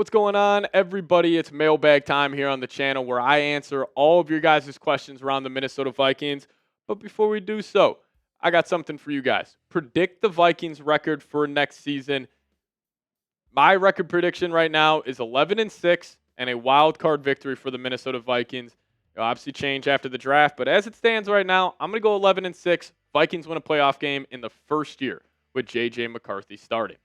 What's going on, everybody? It's mailbag time here on the channel where I answer all of your guys' questions around the Minnesota Vikings. But before we do so, I got something for you guys. Predict the Vikings record for next season. My record prediction right now is 11-6 and a wild card victory for the Minnesota Vikings. It'll obviously change after the draft, but as it stands right now, I'm going to go 11-6. Vikings win a playoff game in the first year with J.J. McCarthy starting.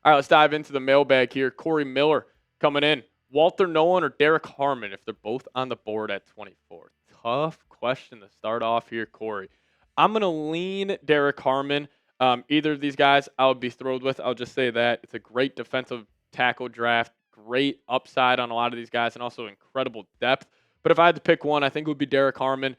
All right, let's dive into the mailbag here. Corey Miller coming in. Walter Nolen or Derrick Harmon if they're both on the board at 24? Tough question to start off here, Corey. I'm going to lean Derrick Harmon. Either of these guys I would be thrilled with. I'll just say that. It's a great defensive tackle draft, great upside on a lot of these guys, and also incredible depth. But if I had to pick one, I think it would be Derrick Harmon.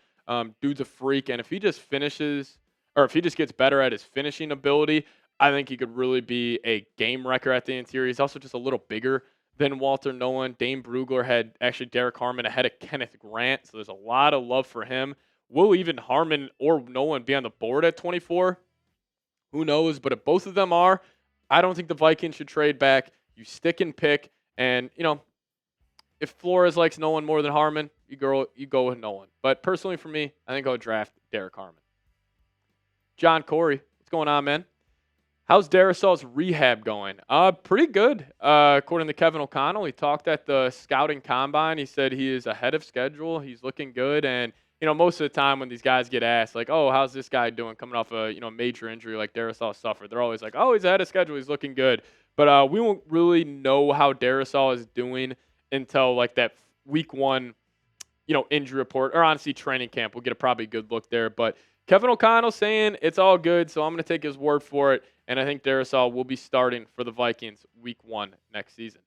Dude's a freak, and if he just finishes, or if he just gets better at his finishing ability, I think he could really be a game wrecker at the interior. He's also just a little bigger than Walter Nolen. Dane Brugler had actually Derrick Harmon ahead of Kenneth Grant, so there's a lot of love for him. Will even Harmon or Nolen be on the board at 24? Who knows? But if both of them are, I don't think the Vikings should trade back. You stick and pick, and if Flores likes Nolen more than Harmon, you go with Nolen. But personally, for me, I think I'll draft Derrick Harmon. John Corey, what's going on, man? How's Darrisaw's rehab going? Pretty good. According to Kevin O'Connell, he talked at the scouting combine. He said he is ahead of schedule. He's looking good. And, most of the time when these guys get asked, like, oh, how's this guy doing coming off a, major injury like Darrisaw suffered, they're always like, oh, he's ahead of schedule. He's looking good. But we won't really know how Darrisaw is doing until, like, that week one, injury report. Or, honestly, training camp. We'll get a probably good look there. But Kevin O'Connell saying it's all good, so I'm going to take his word for it. And I think Darrisaw will be starting for the Vikings week 1 next season.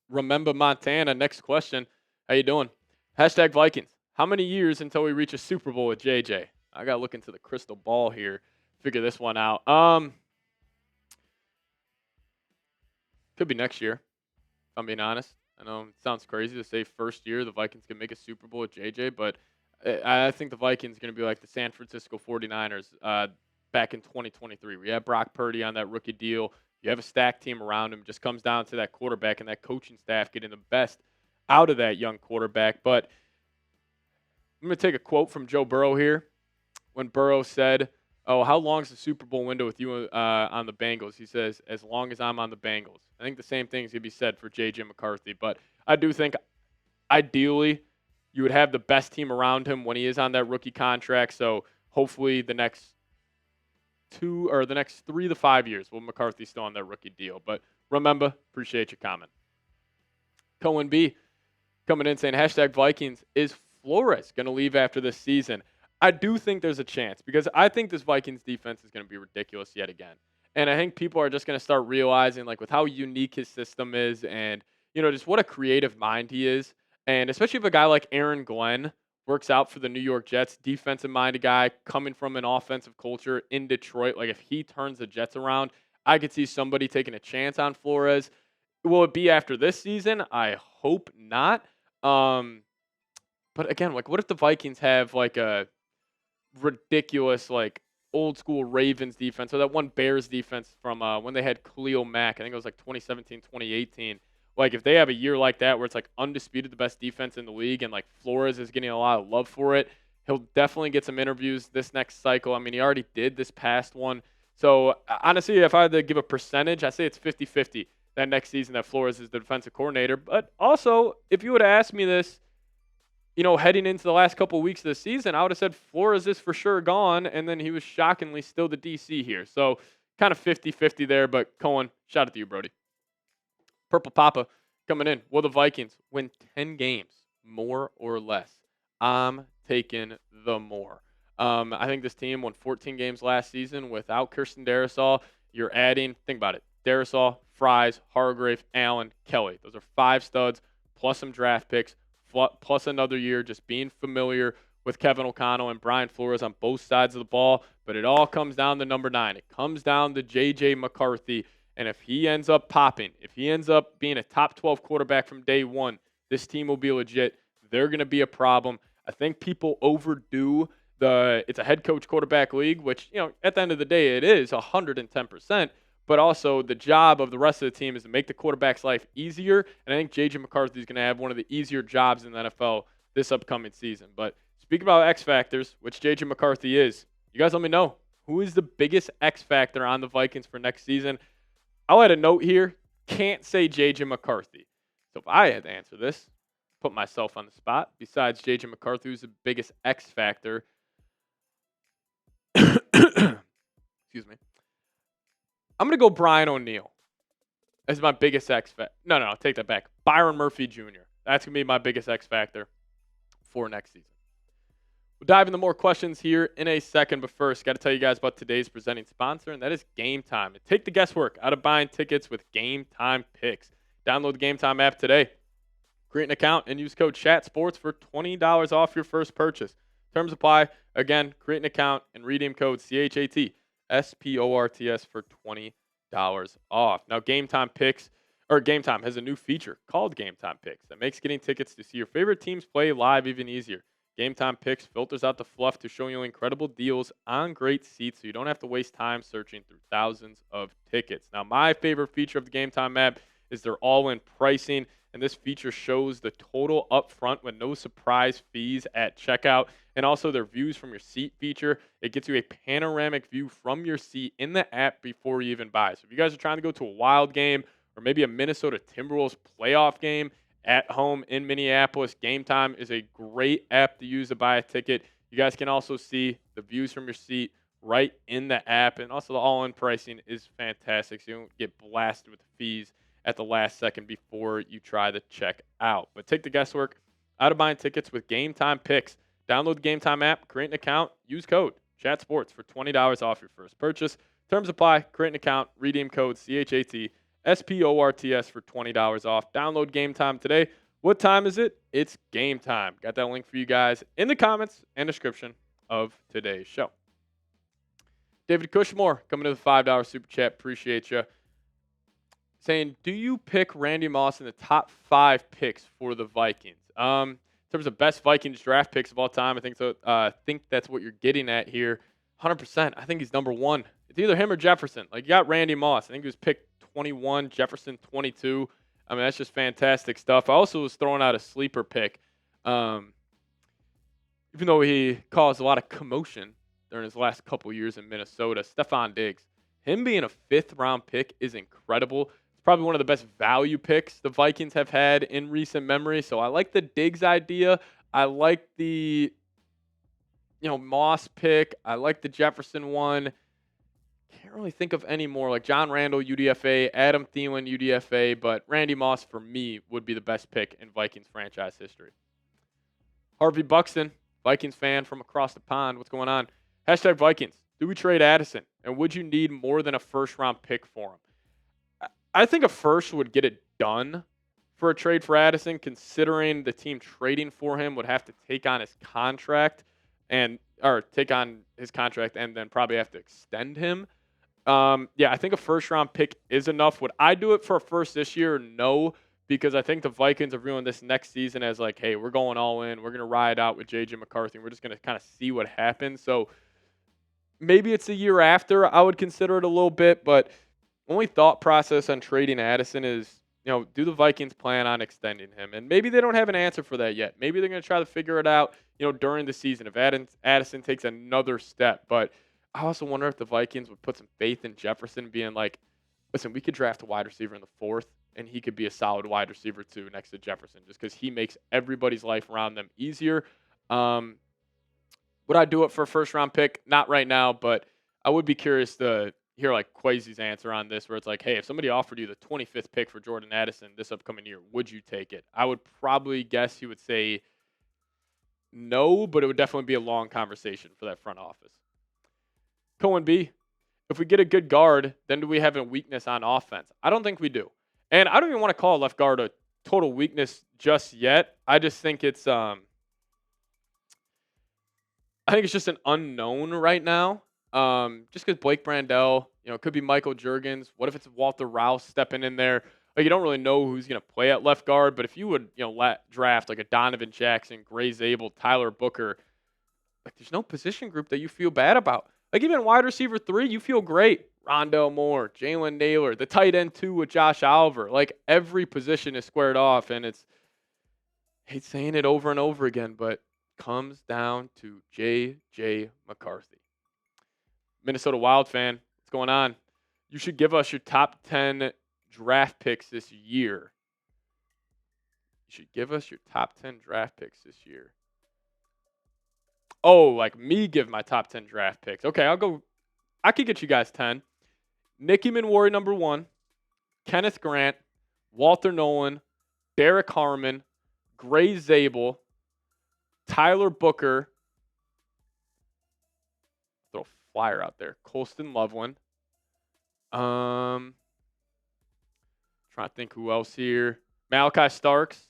Remember Montana, next question. How you doing? Hashtag Vikings. How many years until we reach a Super Bowl with JJ? I got to look into the crystal ball here, figure this one out. Could be next year, if I'm being honest. I know it sounds crazy to say first year the Vikings can make a Super Bowl with JJ, but I think the Vikings are going to be like the San Francisco 49ers back in 2023. We have Brock Purdy on that rookie deal. You have a stacked team around him. It just comes down to that quarterback and that coaching staff getting the best out of that young quarterback. But I'm going to take a quote from Joe Burrow here. When Burrow said, oh, how long is the Super Bowl window with you on the Bengals? He says, as long as I'm on the Bengals. I think the same thing is going to be said for J.J. McCarthy. But I do think, ideally, you would have the best team around him when he is on that rookie contract. So hopefully the next 3 to 5 years will McCarthy still on that rookie deal. But remember, appreciate your comment. Cohen B coming in saying, hashtag Vikings, is Flores going to leave after this season? I do think there's a chance because I think this Vikings defense is going to be ridiculous yet again. And I think people are just going to start realizing, like, with how unique his system is and, just what a creative mind he is. And especially if a guy like Aaron Glenn works out for the New York Jets, defensive-minded guy coming from an offensive culture in Detroit, like if he turns the Jets around, I could see somebody taking a chance on Flores. Will it be after this season? I hope not. But again, like, what if the Vikings have like a ridiculous, like, old school Ravens defense or that one Bears defense from when they had Khalil Mack? I think it was like 2017, 2018. Like, if they have a year like that where it's like undisputed the best defense in the league and like Flores is getting a lot of love for it, he'll definitely get some interviews this next cycle. I mean, he already did this past one. So honestly, if I had to give a percentage, I say it's 50-50 that next season that Flores is the defensive coordinator. But also, if you would have asked me this, heading into the last couple of weeks of the season, I would have said Flores is for sure gone, and then he was shockingly still the DC here. So kind of 50-50 there, but Cohen, shout out to you, Brody. Purple Papa coming in. Will the Vikings win 10 games, more or less? I'm taking the more. I think this team won 14 games last season without Kirsten Darrisaw. You're adding, think about it, Darrisaw, Fries, Hargrave, Allen, Kelly. Those are 5 studs, plus some draft picks, plus another year just being familiar with Kevin O'Connell and Brian Flores on both sides of the ball. But it all comes down to number 9. It comes down to J.J. McCarthy. And if he ends up popping, if he ends up being a top 12 quarterback from day one, this team will be legit. They're going to be a problem. I think people overdo it's a head coach quarterback league, which, at the end of the day, it is 110%. but also the job of the rest of the team is to make the quarterback's life easier. And I think J.J. McCarthy is going to have one of the easier jobs in the NFL this upcoming season. But speaking about X factors, which J.J. McCarthy is, you guys let me know. Who is the biggest X factor on the Vikings for next season? I'll add a note here. Can't say J.J. McCarthy. So if I had to answer this, put myself on the spot, besides J.J. McCarthy, who's the biggest X factor, excuse me, I'm going to go Brian O'Neill as my biggest X factor. No, take that back. Byron Murphy Jr. That's going to be my biggest X factor for next season. We'll dive into more questions here in a second, but first, got to tell you guys about today's presenting sponsor, and that is Game Time. And take the guesswork out of buying tickets with Game Time picks. Download the Game Time app today. Create an account and use code CHATSPORTS for $20 off your first purchase. Terms apply. Again, create an account and redeem code CHATSPORTS for $20 off. Now, Game Time has a new feature called Game Time Picks that makes getting tickets to see your favorite teams play live even easier. Game Time Picks filters out the fluff to show you incredible deals on great seats so you don't have to waste time searching through thousands of tickets. Now, my favorite feature of the Game Time app is their all-in pricing, and this feature shows the total up front with no surprise fees at checkout, and also their views from your seat feature. It gets you a panoramic view from your seat in the app before you even buy. So if you guys are trying to go to a Wild game or maybe a Minnesota Timberwolves playoff game at home in Minneapolis, Game Time is a great app to use to buy a ticket. You guys can also see the views from your seat right in the app, and also the all-in pricing is fantastic, so you don't get blasted with the fees at the last second before you try to check out. But take the guesswork out of buying tickets with Game Time Picks. Download the Game Time app, create an account, use code CHATSPORTS for $20 off your first purchase. Terms apply. Create an account, redeem code CHATSPORTS for $20 off. Download Game Time today. What time is it? It's game time. Got that link for you guys in the comments and description of today's show. David Cushmore coming to the $5 super chat. Appreciate you. Saying, do you pick Randy Moss in the top 5 picks for the Vikings? In terms of best Vikings draft picks of all time, I think so. Think that's what you're getting at here. 100%. I think he's number 1. It's either him or Jefferson. Like, you got Randy Moss. I think he was picked 21, Jefferson 22. I mean, that's just fantastic stuff. I also was throwing out a sleeper pick. Even though he caused a lot of commotion during his last couple years in Minnesota, Stephon Diggs. Him being a 5th-round pick is incredible. Probably one of the best value picks the Vikings have had in recent memory. So I like the Diggs idea. I like the, Moss pick. I like the Jefferson one. Can't really think of any more. Like John Randall, UDFA, Adam Thielen, UDFA. But Randy Moss, for me, would be the best pick in Vikings franchise history. Harvey Buxton, Vikings fan from across the pond. What's going on? Hashtag Vikings. Do we trade Addison? And would you need more than a first-round pick for him? I think a first would get it done for a trade for Addison, considering the team trading for him would have to take on his contract and then probably have to extend him. I think a first-round pick is enough. Would I do it for a first this year? No, because I think the Vikings are viewing this next season as like, hey, we're going all in. We're going to ride out with J.J. McCarthy. And we're just going to kind of see what happens. So maybe it's a year after. I would consider it a little bit, but only thought process on trading Addison is, do the Vikings plan on extending him? And maybe they don't have an answer for that yet. Maybe they're going to try to figure it out, during the season if Addison takes another step. But I also wonder if the Vikings would put some faith in Jefferson being like, listen, we could draft a wide receiver in the 4th, and he could be a solid wide receiver too next to Jefferson just because he makes everybody's life around them easier. Would I do it for a first-round pick? Not right now, but I would be curious to hear like Quasi's answer on this, where it's like, hey, if somebody offered you the 25th pick for Jordan Addison this upcoming year, would you take it? I would probably guess he would say no, but it would definitely be a long conversation for that front office. Cohen B, if we get a good guard, then do we have a weakness on offense? I don't think we do. And I don't even want to call left guard a total weakness just yet. I just think it's just an unknown right now. Just because Blake Brandel, it could be Michael Juergens. What if it's Walter Rouse stepping in there? Like, you don't really know who's going to play at left guard, but if you would, draft like a Donovan Jackson, Gray Zabel, Tyler Booker, like there's no position group that you feel bad about. Like even wide receiver 3, you feel great. Rondell Moore, Jalen Naylor, the tight end too with Josh Oliver. Like every position is squared off, and it's hate saying it over and over again, but comes down to J.J. McCarthy. Minnesota Wild fan, what's going on? You should give us your top 10 draft picks this year. You should give us your top 10 draft picks this year. Oh, like me give my top 10 draft picks. Okay, I could get you guys 10. Nicky Manwari, number 1. Kenneth Grant, Walter Nolen, Derrick Harmon, Gray Zabel, Tyler Booker. Throw a flyer out there. Colston Loveland. Trying to think who else here. Malachi Starks.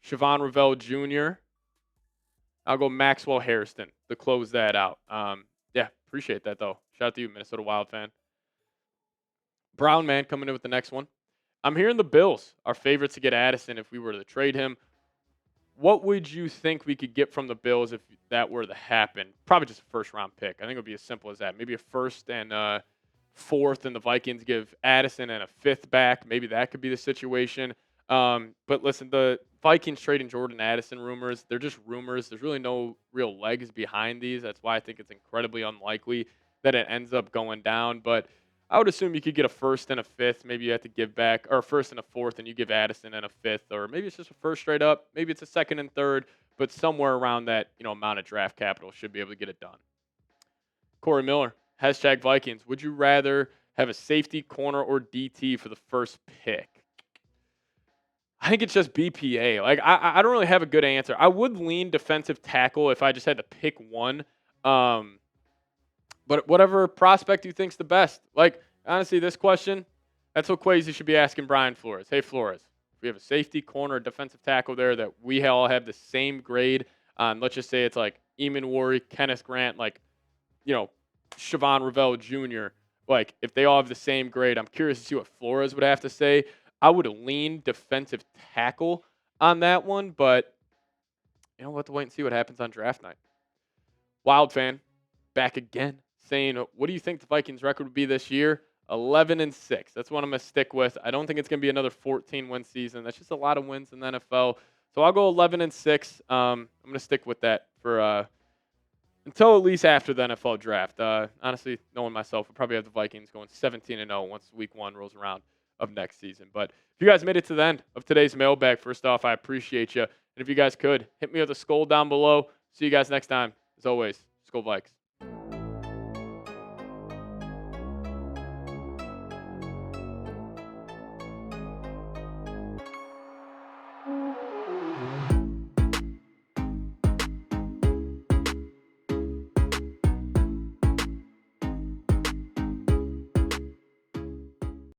Siobhan Ravel Jr. I'll go Maxwell Harrison to close that out. Yeah, appreciate that, though. Shout out to you, Minnesota Wild fan. Brown Man coming in with the next one. I'm hearing the Bills are favorites to get Addison if we were to trade him. What would you think we could get from the Bills if that were to happen? Probably just a first-round pick. I think it would be as simple as that. Maybe a first and fourth, and the Vikings give Addison and a fifth back. Maybe that could be the situation. But listen, the Vikings trading Jordan Addison rumors, they're just rumors. There's really no real legs behind these. That's why I think it's incredibly unlikely that it ends up going down. But I would assume you could get a first and a fifth. Maybe you have to give back, or a first and a fourth, and you give Addison and a fifth, or maybe it's just a first straight up. Maybe it's a second and third, but somewhere around that amount of draft capital should be able to get it done. Corey Miller, #Vikings. Would you rather have a safety, corner, or DT for the first pick? I think it's just BPA. Like I don't really have a good answer. I would lean defensive tackle if I just had to pick one. But whatever prospect you think's the best. Like, honestly, this question, that's what Quasi should be asking Brian Flores. Hey, Flores, if we have a safety, corner, defensive tackle there that we all have the same grade on, let's just say it's like Eamon Worry, Kenneth Grant, like, Siobhan Ravel Jr., like, if they all have the same grade, I'm curious to see what Flores would have to say. I would lean defensive tackle on that one, but we'll have to wait and see what happens on draft night. Wild fan, back again, saying, what do you think the Vikings record would be this year? 11-6. That's what I'm going to stick with. I don't think it's going to be another 14-win season. That's just a lot of wins in the NFL. So I'll go 11-6. I'm going to stick with that for until at least after the NFL draft. Honestly, knowing myself, I'll probably have the Vikings going 17-0 once week 1 rolls around of next season. But if you guys made it to the end of today's mailbag, first off, I appreciate you. And if you guys could, hit me with a skull down below. See you guys next time. As always, Skull Vikes.